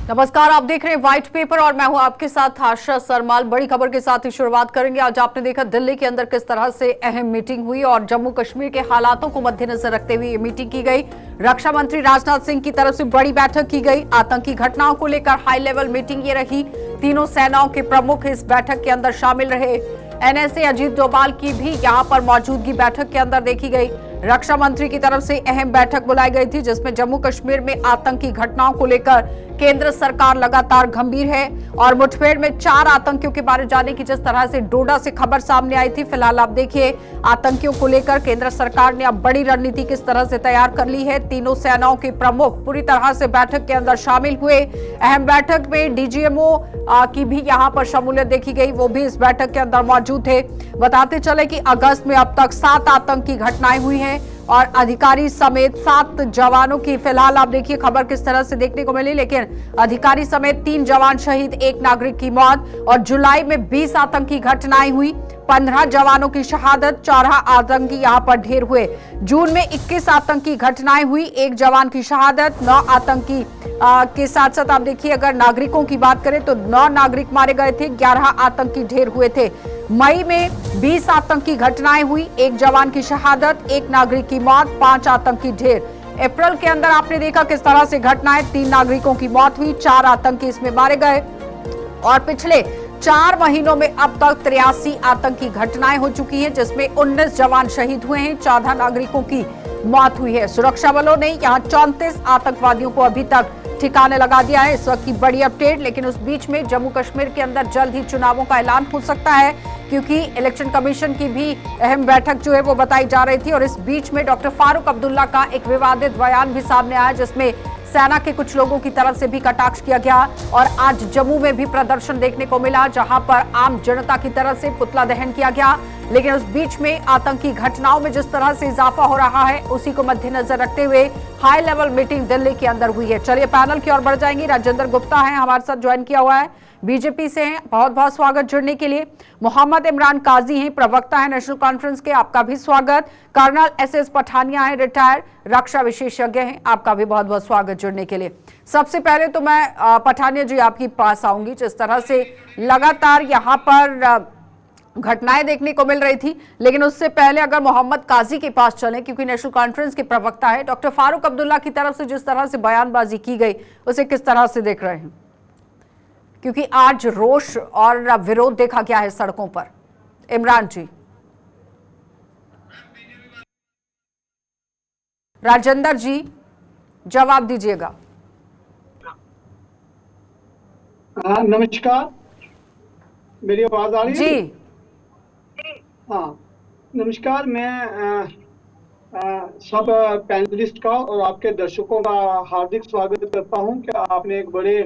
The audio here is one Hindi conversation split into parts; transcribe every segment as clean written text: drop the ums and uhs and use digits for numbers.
नमस्कार, आप देख रहे हैं व्हाइट पेपर और मैं हूं आपके साथ आशा सरमाल। बड़ी खबर के साथ ही शुरुआत करेंगे। आज आपने देखा दिल्ली के अंदर किस तरह से अहम मीटिंग हुई और जम्मू कश्मीर के हालातों को मद्देनजर रखते हुए ये मीटिंग की गई। रक्षा मंत्री राजनाथ सिंह की तरफ से बड़ी बैठक की गई। आतंकी घटनाओं को लेकर हाई लेवल मीटिंग ये रही। तीनों सेनाओं के प्रमुख इस बैठक के अंदर शामिल रहे। एनएसए अजीत डोभाल की भी यहाँ पर मौजूदगी बैठक के अंदर देखी गई। रक्षा मंत्री की तरफ से अहम बैठक बुलाई गई थी, जिसमें जम्मू कश्मीर में आतंकी घटनाओं को लेकर केंद्र सरकार लगातार गंभीर है और मुठभेड़ में 4 आतंकियों के मारे जाने की जिस तरह से डोडा से खबर सामने आई थी, फिलहाल आप देखिए आतंकियों को लेकर केंद्र सरकार ने अब बड़ी रणनीति किस तरह से तैयार कर ली है। तीनों सेनाओं के प्रमुख पूरी तरह से बैठक के अंदर शामिल हुए। अहम बैठक में डीजीएमओ की भी यहाँ पर शमूलियत देखी गई, वो भी इस बैठक के अंदर मौजूद थे। बताते चले कि अगस्त में अब तक 7 आतंकी घटनाएं हुई हैं और अधिकारी समेत 7 जवानों की फिलहाल आप देखिए खबर किस तरह से देखने को मिली, लेकिन अधिकारी समेत 3 जवान शहीद, 1 नागरिक की मौत। और जुलाई में 20 आतंकी घटनाएं हुई, 15 जवानों की शहादत, 14 आतंकी यहां पर ढेर हुए। जून में 21 आतंकी घटनाएं हुई, 1 जवान की शहादत, 9 आतंकी के साथ साथ आप देखिए अगर नागरिकों की बात करें तो 9 नागरिक मारे गए थे, 11 आतंकी ढेर हुए थे। मई में 20 आतंकी घटनाएं हुई, 1 जवान की शहादत, 1 नागरिक की मौत, 5 आतंकी ढेर। अप्रैल के अंदर आपने देखा किस तरह से घटनाएं, 3 नागरिकों की मौत हुई, 4 आतंकी इसमें मारे गए। और पिछले 4 महीनों में अब तक 83 आतंकी घटनाएं हो चुकी हैं, जिसमें 19 जवान शहीद हुए हैं, 14 नागरिकों की मौत हुई है। सुरक्षा बलों ने यहां 34 आतंकवादियों को अभी तक ठिकाने लगा दिया है। इस वक्त की बड़ी अपडेट, लेकिन उस बीच में जम्मू कश्मीर के अंदर जल्द ही चुनावों का ऐलान हो सकता है, क्योंकि इलेक्शन कमीशन की भी अहम बैठक जो है वो बताई जा रही थी। और इस बीच में डॉक्टर फारूक अब्दुल्ला का एक विवादित बयान भी सामने आया, जिसमें सेना के कुछ लोगों की तरफ से भी कटाक्ष किया गया। और आज जम्मू में भी प्रदर्शन देखने को मिला, जहां पर आम जनता की तरफ से पुतला दहन किया गया। लेकिन उस बीच में आतंकी घटनाओं में जिस तरह से इजाफा हो रहा है, उसी को मद्देनजर रखते हुए हाई लेवल मीटिंग दिल्ली के अंदर हुई है। चलिए पैनल की ओर बढ़ जाएंगे। राजेंद्र गुप्ता हैं हमारे साथ, ज्वाइन किया हुआ है, बीजेपी से हैं, बहुत बहुत स्वागत जुड़ने के लिए। मोहम्मद इमरान काजी हैं, प्रवक्ता हैं नेशनल कॉन्फ्रेंस के, आपका भी स्वागत। कर्नल एसएस पठानिया हैं, रिटायर्ड रक्षा विशेषज्ञ हैं, आपका भी बहुत बहुत स्वागत जुड़ने के लिए। सबसे पहले तो मैं पठानिया जी आपके पास आऊंगी। जिस तरह से लगातार यहाँ पर घटनाएं देखने को मिल रही थी, लेकिन उससे पहले अगर मोहम्मद काजी के पास चलें, क्योंकि नेशनल कॉन्फ्रेंस के प्रवक्ता है, डॉक्टर फारूक अब्दुल्ला की तरफ से जिस तरह से बयानबाजी की गई, उसे किस तरह से देख रहे हैं? क्योंकि आज रोष और विरोध देखा गया है सड़कों पर। इमरान जी, राजेंद्र जी जवाब दीजिएगा। नमस्कार, मेरी आवाज आ रही है जी? हाँ, नमस्कार। मैं सब पैनलिस्ट का और आपके दर्शकों का हार्दिक स्वागत करता हूं कि आपने एक बड़े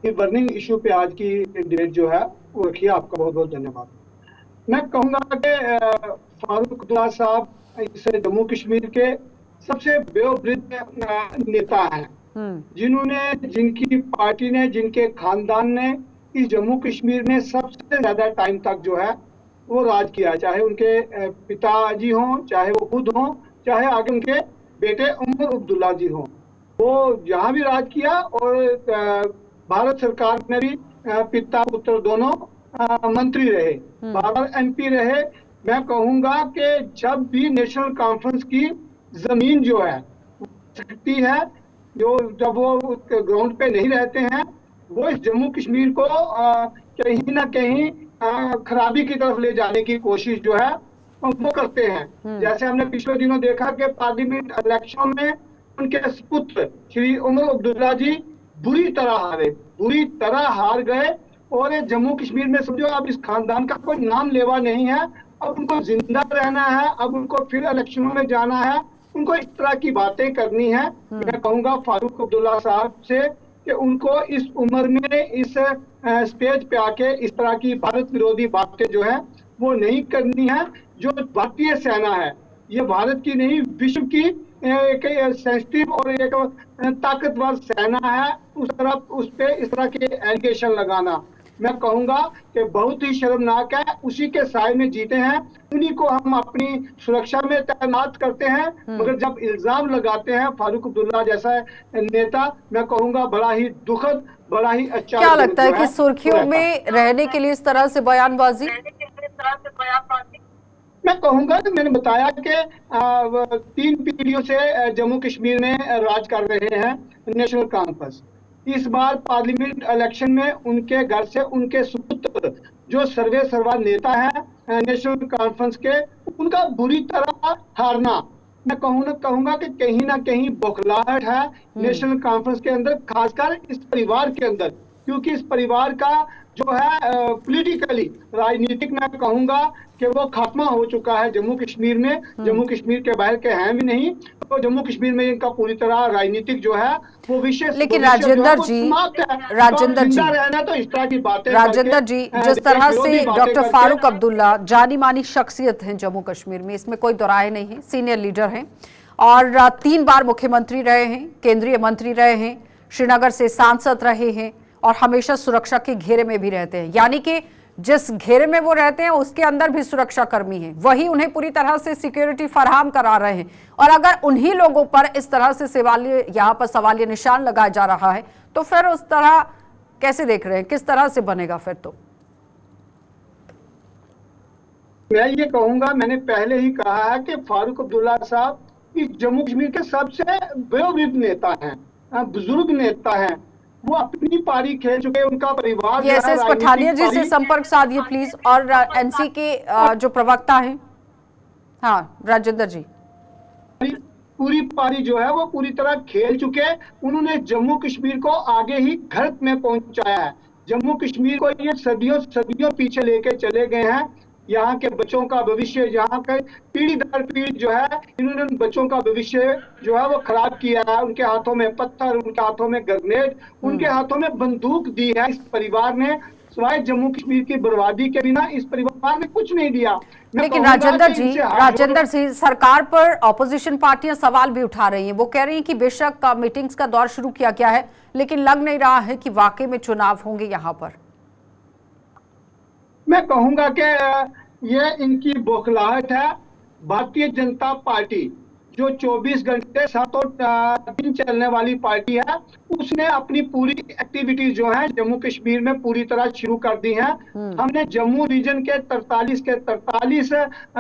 ही बर्निंग इशू पे आज की डिबेट जो है वो रखी है। आपका बहुत बहुत धन्यवाद। मैं कहूँगा कि फारूक अब्दुल्ला साहब इस जम्मू कश्मीर के सबसे वयोवृद्ध नेता हैं, जिनकी पार्टी ने, जिनके खानदान ने इस जम्मू कश्मीर में सबसे ज्यादा टाइम तक जो है वो राज किया, चाहे उनके पिताजी हों, चाहे वो खुद हों, चाहे आगे उनके बेटे उमर अब्दुल्ला जी हों। वो जहाँ भी राज किया और भारत सरकार में भी पिता पुत्र दोनों मंत्री रहे, बार एमपी रहे। मैं कहूँगा कि जब भी नेशनल कॉन्फ्रेंस की जमीन जो है सकती है, जो जब वो ग्राउंड पे नहीं रहते हैं, वो इस जम्मू कश्मीर को कहीं ना कहीं खराबी की तरफ ले जाने की कोशिश जो है वो करते हैं। जैसे हमने पिछले दिनों देखा कि पार्लियामेंट इलेक्शन में उनके सुपुत्र श्री उमर अब्दुल्ला जी बुरी तरह हार गए। और जम्मू कश्मीर में समझो अब इस खानदान का कोई नाम लेवा नहीं है। अब उनको जिंदा रहना है, अब उनको फिर इलेक्शनों में जाना है, उनको इस तरह की बातें करनी है। मैं कहूँगा फारूक अब्दुल्ला साहब से कि उनको इस उम्र में इस स्टेज पे आके इस तरह की भारत विरोधी बातें जो है वो नहीं करनी है। जो भारतीय सेना है ये भारत की नहीं, विश्व की एक सेंसिटिव और एक ताकतवर सेना है। उस पे इस तरह के एलिगेशन लगाना, मैं कहूंगा कि बहुत ही शर्मनाक है। उसी के साए में जीते हैं, उन्हीं को हम अपनी सुरक्षा में तैनात करते हैं, मगर जब इल्जाम लगाते हैं फारूक अब्दुल्ला जैसा नेता, मैं कहूंगा बड़ा ही दुखद, बड़ा ही अच्छा क्या लगता है कि वो सुर्खियों रहता है। में रहने के लिए इस तरह से बयानबाजी? मैं कहूंगा कि मैंने बताया कि 3 पीढ़ियों से जम्मू कश्मीर में राज कर रहे हैं नेशनल कॉन्फ्रेंस। इस बार पार्लियामेंट इलेक्शन में उनके घर से उनके सुपुत्र जो सर्वे सर्वा नेता हैं नेशनल कॉन्फ्रेंस के, उनका बुरी तरह हारना, मैं कहूंगा कि कहीं ना कहीं बौखलाहट है नेशनल कॉन्फ्रेंस के अंदर, खासकर इस परिवार के अंदर, क्योंकि इस परिवार का जो है पॉलिटिकली, राजनीतिक, मैं कहूंगा कि वो खात्मा हो चुका है जम्मू कश्मीर में। जम्मू कश्मीर के बाहर के हैं भी नहीं, तो जम्मू कश्मीर में इनका पूरी तरह राजनीतिक जो है वो विशेष लेकिन भविष्य जो है राजेंद्र वो जी, समाप्त है। राजेंद्र तो जिंदा जी, रहना तो इस तरह की बातें राजेंद्र जी, करके, जिस तरह देश विरोधी से बातें डॉक्टर करके, फारूक अब्दुल्ला जानी मानी शख्सियत हैं जम्मू कश्मीर में, इसमें कोई दोराहे नहीं है, सीनियर लीडर हैं और 3 बार मुख्यमंत्री रहे हैं, केंद्रीय मंत्री रहे हैं, श्रीनगर से सांसद रहे हैं और हमेशा सुरक्षा के घेरे में भी रहते हैं। यानी कि जिस घेरे में वो रहते हैं उसके अंदर भी सुरक्षा कर्मी हैं, वही उन्हें पूरी तरह से सिक्योरिटी फराहम करा रहे हैं। और अगर उन्हीं लोगों पर इस तरह से यहाँ पर सवालिया निशान लगाया जा रहा है तो फिर उस तरह कैसे देख रहे हैं, किस तरह से बनेगा फिर? तो मैं ये कहूंगा, मैंने पहले ही कहा है कि फारूक अब्दुल्ला साहब इस जम्मू कश्मीर के सबसे वयोवृद्ध नेता हैं, बुजुर्ग नेता हैं। वो अपनी पारी खेल चुके, उनका परिवार जो है एस पठानिया जी से संपर्क साधिए प्लीज, और एनसी के जो प्रवक्ता हैं, हाँ राजेंद्र जी। पूरी पारी जो है वो पूरी तरह खेल चुके, उन्होंने जम्मू कश्मीर को आगे ही घर में पहुंचाया है। जम्मू कश्मीर को ये सदियों सदियों पीछे लेके चले गए हैं। यहाँ के बच्चों का भविष्य, यहाँ के पीढ़ी दर पीढ़ी जो है, इन्होंने बच्चों का भविष्य जो है वो खराब किया है। उनके हाथों में पत्थर, उनके हाथों में ग्रेनेड, उनके हाथों में बंदूक दी है इस परिवार ने। सिवाय जम्मू कश्मीर की बर्बादी के बिना इस परिवार ने कुछ नहीं दिया। लेकिन राजेंद्र जी, सरकार पर ऑपोजिशन पार्टियां सवाल भी उठा रही हैं। वो कह रही हैं कि बेशक मीटिंग्स का दौर शुरू किया गया है, लेकिन लग नहीं रहा है कि वाकई में चुनाव होंगे यहाँ पर। मैं कहूंगा कि ये इनकी बौखलाहट है। भारतीय जनता पार्टी जो 24 घंटे 7 दिन चलने वाली पार्टी है, उसने अपनी पूरी एक्टिविटीज जो है जम्मू कश्मीर में पूरी तरह शुरू कर दी हैं। हमने जम्मू रीजन के 43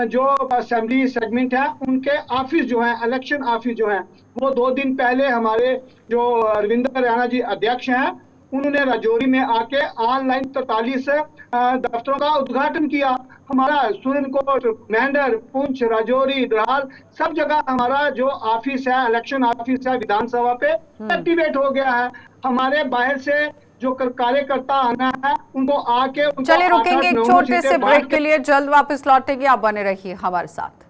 जो असेंबली सेगमेंट है, उनके ऑफिस जो है, इलेक्शन ऑफिस जो है, वो 2 दिन पहले हमारे जो रविंद्र रैना जी अध्यक्ष हैं, उन्होंने राजौरी में आके ऑनलाइन 43 दफ्तरों का उद्घाटन किया। हमारा सुरनकोट, मेंढर, पुंछ, राजौरी, द्राल, सब जगह हमारा जो ऑफिस है, इलेक्शन ऑफिस है विधानसभा पे, एक्टिवेट हो गया है। हमारे बाहर से जो कार्यकर्ता आना है उनको आके, चलिए रुकेंगे एक छोटे से ब्रेक के लिए, जल्द वापस लौटेंगे, आप बने रहिए हमारे साथ।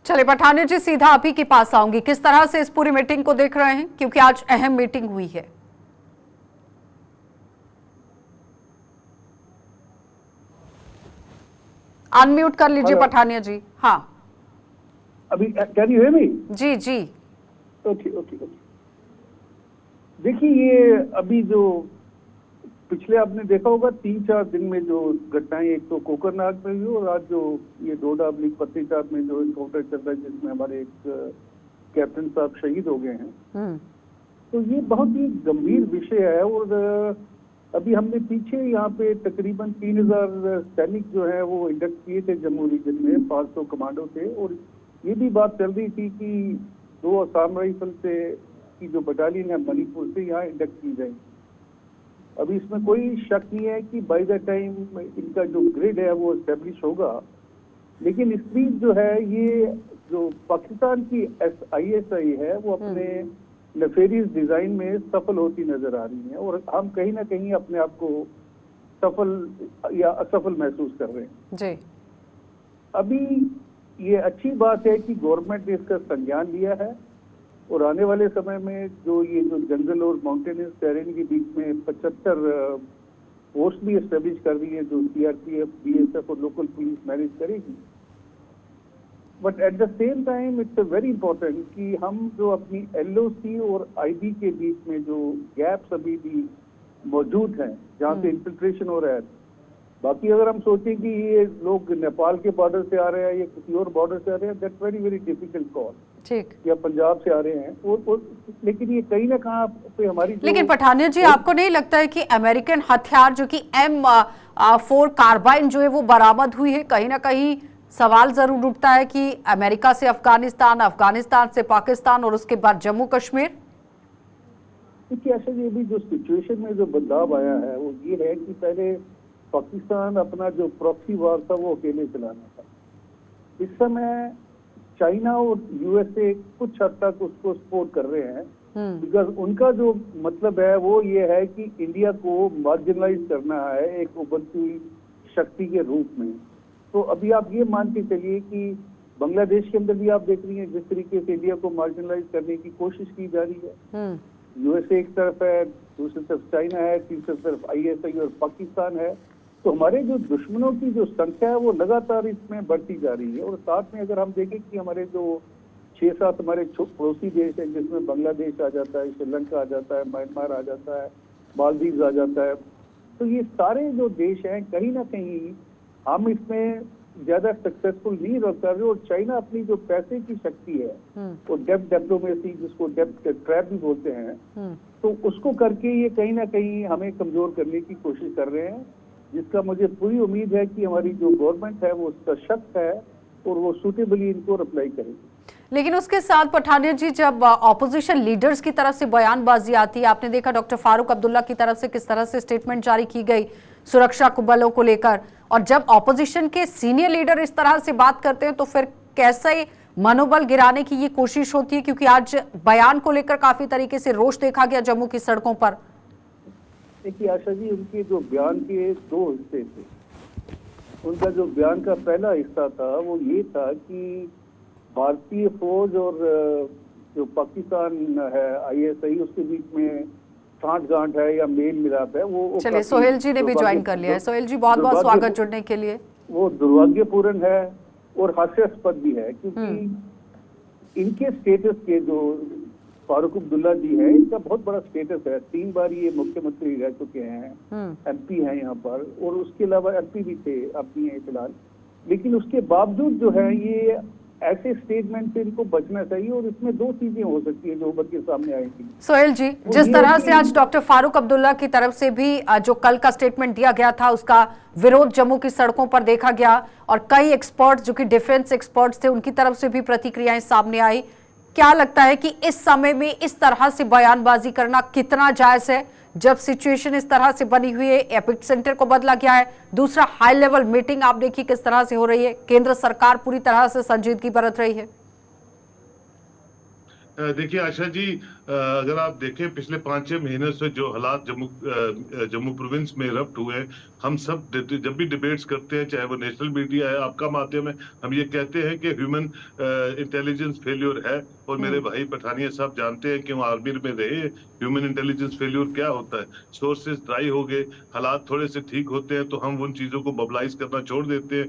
चलिए पठानिया जी, सीधा आप ही के पास आऊंगी। किस तरह से इस पूरी मीटिंग को देख रहे हैं, क्योंकि आज अहम मीटिंग हुई है? अनम्यूट कर लीजिए पठानिया जी। हाँ अभी कैन यू हियर मी? जी जी। Okay okay okay. देखिए, ये अभी जो पिछले आपने देखा होगा 3-4 दिन में जो घटनाएं, एक तो कोकरनाग में हुई और आज जो ये डोडा-पत्नीटाप में जो इनकाउंटर चल रहा है जिसमें हमारे एक कैप्टन साहब शहीद हो गए हैं, तो ये बहुत ही गंभीर विषय है। और अभी हमने पीछे यहाँ पे तकरीबन 3000 सैनिक जो है वो इंडक्ट किए थे जम्मू रीजन में, 500 कमांडो थे। और ये भी बात चल रही थी कि 2 असम राइफल से की जो बटालियन है मणिपुर से यहाँ इंडक्ट की जाए। अभी इसमें कोई शक नहीं है कि बाय द टाइम इनका जो ग्रिड है वो एस्टेब्लिश होगा। लेकिन इस बीच जो है, ये जो पाकिस्तान की ISI है वो अपने नेफेरियस डिजाइन में सफल होती नजर आ रही है, और हम कहीं ना कहीं अपने आप को सफल या असफल महसूस कर रहे हैं जी। अभी ये अच्छी बात है कि गवर्नमेंट ने इसका संज्ञान लिया है, और आने वाले समय में जो ये जो जंगल और माउंटेनियस टेरेन के बीच में 75 पोस्ट भी एस्टेब्लिश कर दी है जो सीआरपीएफ, बीएसएफ और लोकल पुलिस मैनेज करेगी। But at the same time it's very important कि हम जो अपनी एलओसी और आईबी के बीच में जो गैप्स अभी भी मौजूद हैं, जहाँ से इन्फिल्ट्रेशन हो रहा है, बाकी अगर हम सोचें कि ये लोग नेपाल के बॉर्डर से आ रहे हैं या किसी और बॉर्डर से आ रहे हैं, that's very very difficult call. ठीक, या पंजाब से आ रहे हैं और लेकिन ये कहीं ना कहाँ पे हमारी लेकिन पठानिया जी आपको नहीं लगता है कि अमेरिकन हथियार जो कि M4 कार्बाइन जो है वो बरामद हुई है, कहीं ना कहीं सवाल जरूर उठता है कि अमेरिका से अफगानिस्तान, अफगानिस्तान से पाकिस्तान और उसके बाद जम्मू कश्मीर? देखिए ऐसा ये भी जो सिचुएशन में जो बदलाव आया है वो ये है कि पहले पाकिस्तान अपना जो प्रॉक्सी वार था वो अकेले चलाना था। इस समय चाइना और यूएसए कुछ हद तक उसको सपोर्ट कर रहे हैं, बिकॉज उनका जो मतलब है वो ये है कि इंडिया को मार्जिनलाइज करना है एक उभरती हुई शक्ति के रूप में। तो अभी आप ये मान के चलिए कि बांग्लादेश के अंदर भी आप देख रही हैं जिस तरीके से इंडिया को मार्जिनलाइज करने की कोशिश की जा रही है। यूएसए एक तरफ है, दूसरी तरफ चाइना है, तीसरी तरफ आईएसआई और पाकिस्तान है। तो हमारे जो दुश्मनों की जो संख्या है वो लगातार इसमें बढ़ती जा रही है। और साथ में अगर हम देखें कि हमारे जो 6-7 हमारे पड़ोसी देश हैं जिसमें बांग्लादेश आ जाता है, श्रीलंका आ जाता है, म्यांमार आ जाता है, मालदीव आ जाता है, तो ये सारे जो देश हैं कहीं ना कहीं हम इसमें ज्यादा सक्सेसफुल नहीं रह कर रहे। और चाइना अपनी जो पैसे की शक्ति है और डेप्थ डिप्लोमेसी, जिसको डेप्थ ट्रैप भी बोलते हैं, तो उसको करके ये कहीं ना कहीं हमें कमजोर करने की कोशिश कर रहे हैं, जिसका मुझे पूरी उम्मीद है कि हमारी जो गवर्नमेंट है वो सशक्त है और वो सूटेबली इनको रिप्लाई करेगी। लेकिन उसके साथ पठानिया जी जब ऑपोजिशन लीडर्स की तरफ से बयानबाजी आती है, आपने देखा डॉक्टर फारूक अब्दुल्ला की तरफ से किस तरह से स्टेटमेंट जारी की गई सुरक्षा बलों को लेकर, और जब ऑपोजिशन के सीनियर लीडर इस तरह से बात करते हैं तो फिर कैसे मनोबल गिराने की ये कोशिश होती है? क्योंकि आज बयान को लेकर काफी तरीके से रोष देखा गया जम्मू की सड़कों पर। देखिए आशा जी, उनके जो बयान के 2 हिस्से थे। उनका जो बयान का पहला हिस्सा था वो ये था कि भारतीय फौज और जो पाकिस्तान है आईएसआई उसके बीच में साठ-गांठ है या मेल मिलाप है। वो चलिए सोहेल जी ने भी ज्वाइन कर लिया है। सोहेल जी बहुत बहुत स्वागत जुड़ने के लिए। वो दुर्भाग्यपूर्ण है और हास्यास्पद भी है, क्योंकि इनके स्टेटस के जो फारूक अब्दुल्ला जी है, इनका बहुत बड़ा स्टेटस है। 3 बार ये मुख्यमंत्री रह चुके हैं, एमपी हैं यहाँ पर, और उसके अलावा एमपी भी थे, अब भी हैं फिलहाल। लेकिन उसके बावजूद जो है ये ऐसे स्टेटमेंट से इनको बचना चाहिए। और इसमें 2 चीजें हो सकती है जो उभर के सामने आएंगी। सोहेल जी, जिस तरह से आज डॉक्टर फारूक अब्दुल्ला की तरफ से भी जो कल का स्टेटमेंट दिया गया था उसका विरोध जम्मू की सड़कों पर देखा गया, और कई एक्सपर्ट्स जो कि डिफेंस एक्सपर्ट्स थे उनकी तरफ से भी प्रतिक्रियाएं सामने आई, क्या लगता है कि इस समय में इस तरह से बयानबाजी करना कितना जायज है जब सिचुएशन इस तरह से बनी हुई है, एपिक सेंटर को बदला गया है, दूसरा हाई लेवल मीटिंग आप देखिए किस तरह से हो रही है, केंद्र सरकार पूरी तरह से संजीदगी बरत रही है? देखिए आशा जी, अगर आप देखें पिछले 5-6 महीने से जो हालात जम्मू प्रोविंस में इरप्ट हुए, हम सब जब भी डिबेट्स करते हैं, चाहे वो नेशनल मीडिया है, आपका माध्यम है, हम ये कहते हैं कि ह्यूमन इंटेलिजेंस फेल्योर है। और मेरे भाई पठानिया साहब जानते हैं कि वो आर्मी में रहे, ह्यूमन इंटेलिजेंस फेल्योर क्या होता है। सोर्सेज ड्राई हो गए, हालात थोड़े से ठीक होते हैं तो हम उन चीजों को मोबिलाइज करना छोड़ देते हैं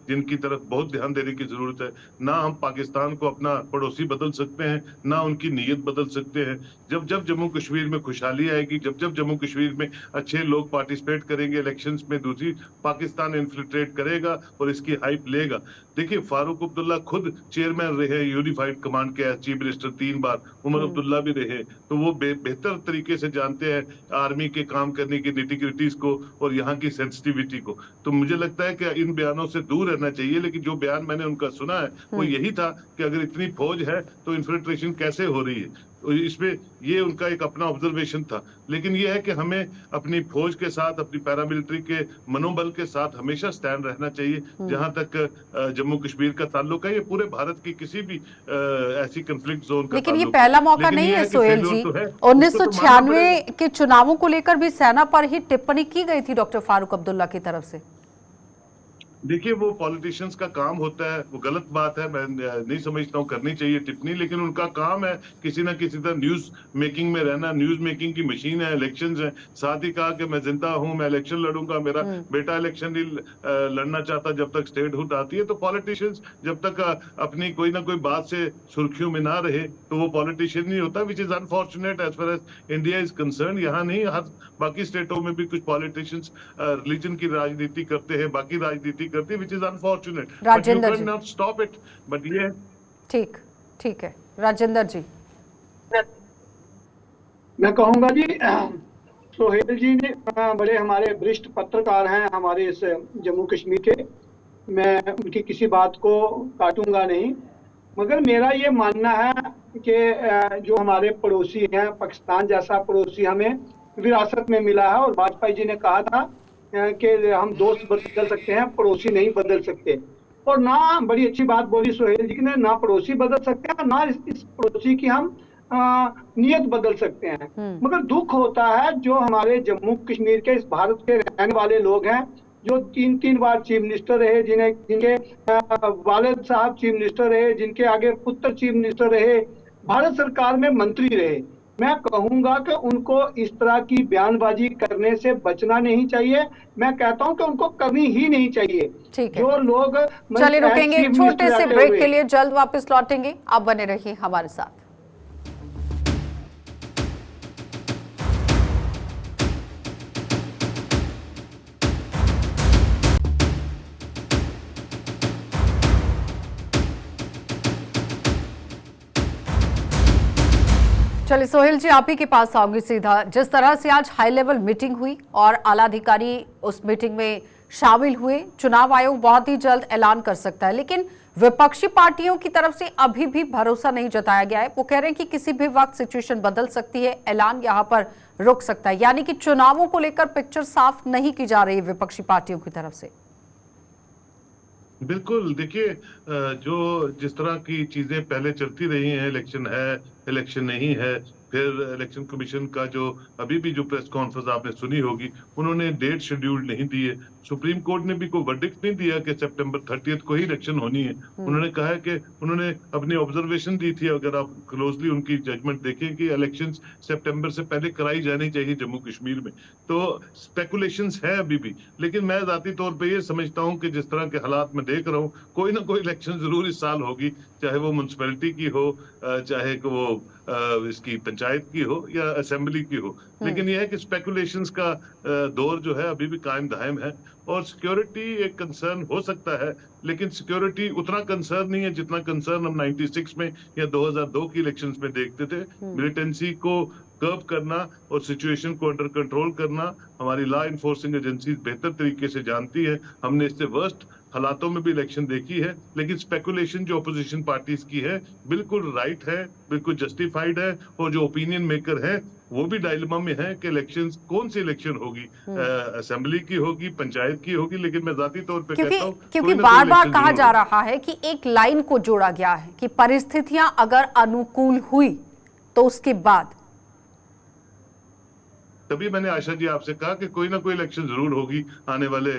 जिनकी तरफ बहुत ध्यान देने की जरूरत है। ना हम पाकिस्तान को अपना पड़ोसी बदल सकते हैं, ना उनकी नीयत बदल सकते हैं। जब जब जम्मू कश्मीर में खुशहाली आएगी, जब जब जम्मू कश्मीर में अच्छे लोग पार्टिसिपेट करेंगे इलेक्शंस में, दूसरी पाकिस्तान इन्फिल्ट्रेट करेगा और इसकी हाइप लेगा। देखिए फारूक अब्दुल्ला खुद चेयरमैन रहे यूनिफाइड कमांड के, चीफ मिनिस्टर 3 बार, उमर अब्दुल्ला भी रहे, तो वो बेहतर तरीके से जानते हैं आर्मी के काम करने की निटिग्रिटीज को और यहाँ की सेंसिटिविटी को। तो मुझे लगता है कि इन बयानों से दूर रहना चाहिए। लेकिन जो बयान मैंने उनका सुना है वो यही था कि अगर इतनी फौज है तो इन्फिल्ट्रेशन कैसे हो रही है, इसमें ये उनका एक अपना ऑब्जर्वेशन था। लेकिन ये है कि हमें अपनी फौज के साथ, अपनी पैरामिलिट्री के मनोबल के साथ हमेशा स्टैंड रहना चाहिए। जहां तक जम्मू कश्मीर का ताल्लुक है, ये पूरे भारत की किसी भी ऐसी कंफ्लिक्ट जोन का, लेकिन ये पहला मौका नहीं है सोहेल जी। 1996 के चुनावों को लेकर भी सेना पर ही टिप्पणी की गई थी डॉक्टर फारूक अब्दुल्ला की तरफ से। देखिए वो पॉलिटिशियंस का काम होता है, वो गलत बात है, मैं नहीं समझता हूँ करनी चाहिए टिप्पणी, लेकिन उनका काम है किसी ना किसी तरह न्यूज मेकिंग में रहना। न्यूज मेकिंग की मशीन है, इलेक्शंस है। साथ ही कहा कि मैं जिंदा हूं, मैं इलेक्शन लड़ूंगा, मेरा बेटा इलेक्शन नहीं लड़ना चाहता जब तक स्टेटहुड आती है। तो पॉलिटिशियंस जब तक अपनी कोई ना कोई बात से सुर्खियों में ना रहे तो वो पॉलिटिशियन नहीं होता, which is unfortunate as far as India is concerned. यहाँ नहीं, हर बाकी स्टेटों में भी कुछ पॉलिटिशियंस रिलीजन की राजनीति करते हैं, बाकी राजनीति करते हैं, which is unfortunate, but you Rajendra can ji, not stop it. But ये ठीक ठीक है राजेंद्र जी। मैं कहूंगा जी, सोहेल जी ने बड़े हमारे वरिष्ठ पत्रकार हैं हमारे इस जम्मू कश्मीर के। मैं उनकी किसी बात को काटूंगा नहीं, मगर मेरा ये मानना है कि जो हमारे पड़ोसी हैं, पाकिस्तान जैसा पड़ोसी हमें विरासत में मिला है, और वाजपेयी जी ने कहा था कि हम दोस्त बदल सकते हैं, पड़ोसी नहीं बदल सकते। और ना, बड़ी अच्छी बात बोली सोहेल जी ने, ना पड़ोसी बदल सकते हैं, ना इस पड़ोसी की हम नियत बदल सकते हैं। मगर दुख होता है जो हमारे जम्मू कश्मीर के, इस भारत के रहने वाले लोग हैं, जो 3-3 बार चीफ मिनिस्टर रहे, जिनके वालिद साहब चीफ मिनिस्टर रहे, जिनके आगे पुत्र चीफ मिनिस्टर रहे, भारत सरकार में मंत्री रहे। मैं कहूंगा कि उनको इस तरह की बयानबाजी करने से बचना नहीं चाहिए। मैं कहता हूं कि उनको करनी ही नहीं चाहिए। ठीक है, जो लोग चलिए रुकेंगे चीफ एक छोटे मिनिस्टर से रहते ब्रेक हुए, के लिए, जल्द वापस लौटेंगे, आप बने रहिए हमारे साथ। चलिए सोहेल जी, आप ही के पास आऊंगी सीधा। जिस तरह से आज हाई लेवल मीटिंग हुई और आला अधिकारी उस मीटिंग में शामिल हुए, चुनाव आयोग बहुत ही जल्द ऐलान कर सकता है, लेकिन विपक्षी पार्टियों की तरफ से अभी भी भरोसा नहीं जताया गया है। वो कह रहे हैं कि किसी भी वक्त सिचुएशन बदल सकती है, ऐलान यहां पर रुक सकता है, यानी कि चुनावों को लेकर पिक्चर साफ नहीं की जा रही है विपक्षी पार्टियों की तरफ से। बिल्कुल, देखिए जो जिस तरह की चीजें पहले चलती रही हैं, इलेक्शन है, इलेक्शन नहीं है, फिर इलेक्शन कमीशन का जो अभी भी जो प्रेस कॉन्फ्रेंस आपने सुनी होगी, उन्होंने डेट शेड्यूल नहीं दी है। सुप्रीम कोर्ट ने भी कोई वर्डिक्ट नहीं दिया कि सितंबर 30 को ही इलेक्शन होनी है। उन्होंने कहा है कि उन्होंने अपनी ऑब्जर्वेशन दी थी, अगर आप क्लोजली उनकी जजमेंट देखें, कि इलेक्शन सितंबर से पहले कराई जानी चाहिए जम्मू कश्मीर में। तो स्पेकुलेशंस है अभी भी, लेकिन मैं जाती तौर पे ये समझता हूँ कि जिस तरह के हालात में देख रहा हूँ, कोई ना कोई इलेक्शन जरूर इस साल होगी, चाहे वो म्युनिसिपैलिटी की हो, चाहे कि वो इसकी पंचायत की हो या असेंबली की हो। लेकिन यह है कि स्पेकुलेशंस का दौर जो है अभी भी कायम दायम है, और सिक्योरिटी एक कंसर्न हो सकता है, लेकिन सिक्योरिटी उतना कंसर्न नहीं है जितना कंसर्न हम 96 में या 2002 की इलेक्शंस में देखते थे। मिलिटेंसी को कर्ब करना और सिचुएशन को अंडर कंट्रोल करना हमारी लॉ इन्फोर्सिंग एजेंसीज बेहतर तरीके से जानती है। हमने इससे वर्स्ट हालातों में भी इलेक्शन देखी है, लेकिन स्पेकुलेशन जो अपोजिशन पार्टीज की है बिल्कुल राइट है, बिल्कुल जस्टिफाइड है, और जो ओपिनियन मेकर है वो भी डायलेमा में है कि इलेक्शन कौन सी इलेक्शन होगी, असेंबली की होगी, पंचायत की होगी। लेकिन मैं जाती तौर पे कहता हूँ क्योंकि बार बार कहा जा रहा है कि एक लाइन को जोड़ा गया है कि परिस्थितियां अगर अनुकूल हुई तो उसके बाद, तभी मैंने आशा जी आपसे कहा कि कोई ना कोई इलेक्शन जरूर होगी आने वाले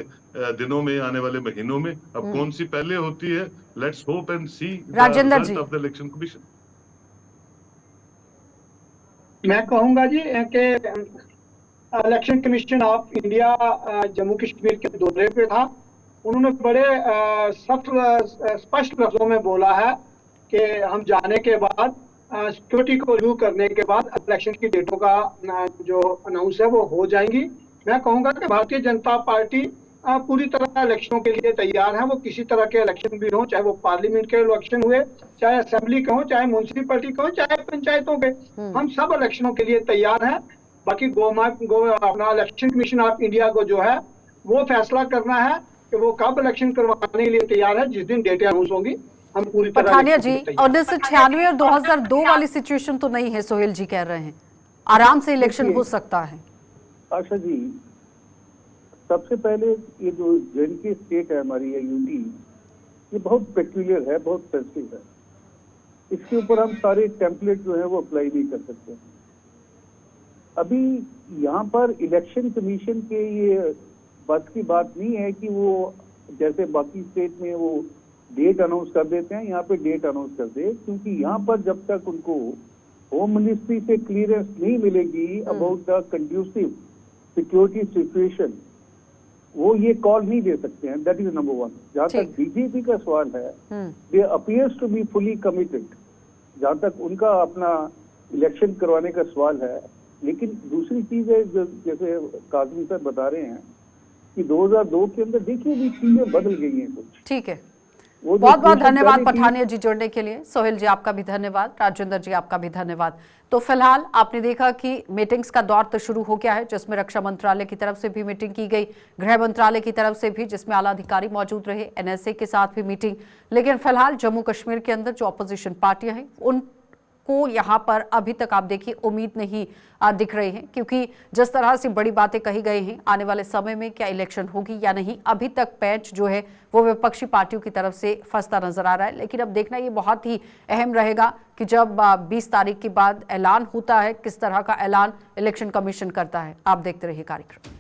दिनों में, आने वाले महीनों में। अब कौन सी पहले होती है, let's hope and see the result of the election commission. मैं कहूंगा जी कि election commission of India Jammu Kashmir के दौरे पे था। उन्होंने बड़े सख्त स्पष्ट लफ्जों में बोला है कि हम जाने के बाद, सिक्योरिटी को रिव्यू करने के बाद इलेक्शन की डेटों का जो अनाउंस है वो हो जाएंगी। मैं कहूंगा कि भारतीय जनता पार्टी पूरी तरह इलेक्शनों के लिए तैयार है। वो किसी तरह के इलेक्शन भी हो, चाहे वो पार्लियामेंट के इलेक्शन हुए, चाहे असेंबली के हो, चाहे म्यूनिसिपैलिटी के हो, चाहे पंचायतों के, हम सब इलेक्शनों के लिए तैयार हैं। बाकी अपना इलेक्शन कमीशन ऑफ इंडिया को जो है वो फैसला करना है कि वो कब इलेक्शन करवाने के लिए तैयार है। जिस दिन डेटें अनाउंस होंगी हम पूरी तरह। पठानिया जी, 1996 और 2002 वाली सिचुएशन तो नहीं है, सोहेल जी कह रहे हैं आराम से इलेक्शन हो सकता है। आशा जी, सबसे पहले ये जो जे स्टेट है हमारी, या यूटी, ये बहुत पेक्यूलियर है, बहुत सेंसिटिव है। इसके ऊपर हम सारे टेम्पलेट जो है वो अप्लाई नहीं कर सकते। अभी यहाँ पर इलेक्शन कमीशन के ये बस की बात नहीं है कि वो जैसे बाकी स्टेट में वो डेट अनाउंस कर देते हैं, यहाँ पे डेट अनाउंस कर दे, क्योंकि यहाँ पर जब तक उनको होम मिनिस्ट्री से क्लियरेंस नहीं मिलेगी about the conducive security situation, वो ये कॉल नहीं दे सकते हैं। That is number one. जहाँ तक बीजेपी का सवाल है, they appears to be fully committed, जहाँ तक उनका अपना इलेक्शन करवाने का सवाल है। लेकिन दूसरी चीज है, जो जैसे काजमी सर बता रहे हैं कि 2002 के अंदर देखिए भी चीजें बदल गई हैं कुछ। ठीक है, वो बहुत बहुत सिचुएशन धन्यवाद पहले की- पठानिया जी जुड़ने के लिए। सोहेल जी आपका भी धन्यवाद, राजेंद्र जी आपका भी धन्यवाद। तो फिलहाल आपने देखा कि मीटिंग्स का दौर तो शुरू हो गया है, जिसमें रक्षा मंत्रालय की तरफ से भी मीटिंग की गई, गृह मंत्रालय की तरफ से भी, जिसमें आला अधिकारी मौजूद रहे, एनएसए के साथ भी मीटिंग। लेकिन फिलहाल जम्मू कश्मीर के अंदर जो अपोजिशन पार्टियां हैं उनको यहाँ पर अभी तक आप देखिए उम्मीद नहीं दिख रही है, क्योंकि जिस तरह से बड़ी बातें कही गई हैं आने वाले समय में क्या इलेक्शन होगी या नहीं, अभी तक पैंच जो है वो विपक्षी पार्टियों की तरफ से फंसता नजर आ रहा है। लेकिन अब देखना ये बहुत ही अहम रहेगा कि जब 20 तारीख के बाद ऐलान होता है, किस तरह का ऐलान इलेक्शन कमीशन करता है। आप देखते रहिए कार्यक्रम।